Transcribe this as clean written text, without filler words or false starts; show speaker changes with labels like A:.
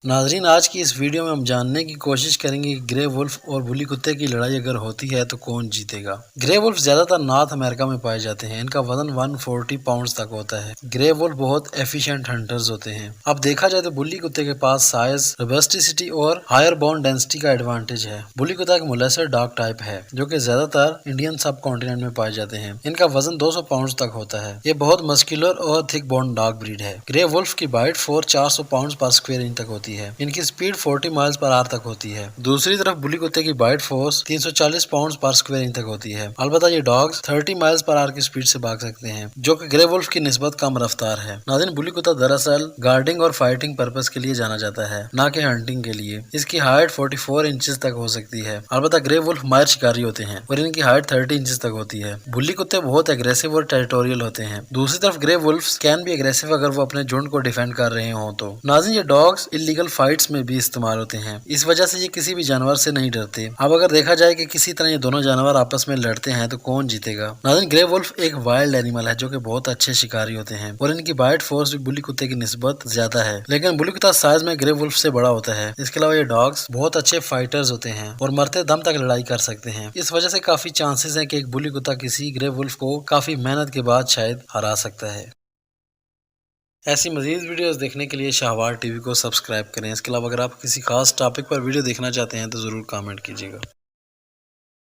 A: नाजरीन, आज की इस वीडियो में हम जानने की कोशिश करेंगे कि ग्रे वुल्फ और बुली कुत्ते की लड़ाई अगर होती है तो कौन जीतेगा। ग्रे वुल्फ ज्यादातर नॉर्थ अमेरिका में पाए जाते हैं। इनका वजन 140 पाउंड तक होता है। ग्रे वुल्फ बहुत एफिशिएंट हंटर्स होते हैं। अब देखा जाए तो बुली कुत्ते के पास साइज, रोबस्टिसिटी और हायर बोन डेंसिटी का एडवांटेज है। बुली कुत्ता एक मोलेसर डॉग टाइप है जो कि ज्यादातर इंडियन सब कॉन्टिनेंट में पाए जाते हैं। इनका वजन 200 पाउंड तक होता है। ये बहुत मस्कुलर और थिक बोन डॉग ब्रीड है। ग्रे वुल्फ की बाइट फोर्स 400 पाउंड पर स्क्वायर इंच तक होती है। इनकी स्पीड 40 माइल्स पर आवर तक होती है। दूसरी तरफ बुली कुत्ते की बाइट फोर्स 340 पाउंड पर स्क्वायर इंच तक होती है। अलबत्ता ये डॉग्स 30 माइल्स पर आवर की स्पीड से भाग सकते हैं, जो कि ग्रे वुल्फ की निस्बत कम रफ्तार है। नाज़रीन, बुली कुत्ता दरअसल गार्डिंग और फाइटिंग पर्पस के लिए जाना जाता है, न कि हंटिंग के लिए। इसकी हाइट 44 इंचेस तक हो सकती है। अलबत्ता ग्रे वुल्फ माहिर शिकारी होते हैं और इनकी हाइट 30 इंचेस तक होती है। बुली कुत्ते बहुत एग्रेसिव और टेरिटोरियल होते हैं। दूसरी तरफ ग्रे वुल्फ कैन भी एग्रेसिव अगर वो अपने झुंड को डिफेंड कर रहे हो तो। नाज़रीन, ये डॉग्स इलीगल फाइट्स में भी इस्तेमाल होते हैं। इस वजह से ये किसी भी जानवर से नहीं डरते। अब अगर देखा जाए कि किसी तरह ये दोनों जानवर आपस में लड़ते हैं तो कौन जीतेगा। नाज़रीन, ग्रे वुल्फ एक वाइल्ड एनिमल है जो कि बहुत अच्छे शिकारी होते हैं और इनकी बाइट फोर्स भी बुली कुत्ते की निस्बत ज्यादा है। लेकिन बुली कुत्ता साइज में ग्रे वुल्फ से बड़ा होता है। इसके अलावा ये डॉग्स बहुत अच्छे फाइटर्स होते हैं और मरते दम तक लड़ाई कर सकते हैं। इस वजह से काफी चांसेस है कि एक बुली कुत्ता किसी ग्रे वुल्फ को काफी मेहनत के बाद शायद हरा सकता है। ऐसी मजीद वीडियोस देखने के लिए शाहवार टीवी को सब्सक्राइब करें। इसके अलावा अगर आप किसी खास टॉपिक पर वीडियो देखना चाहते हैं तो ज़रूर कमेंट कीजिएगा।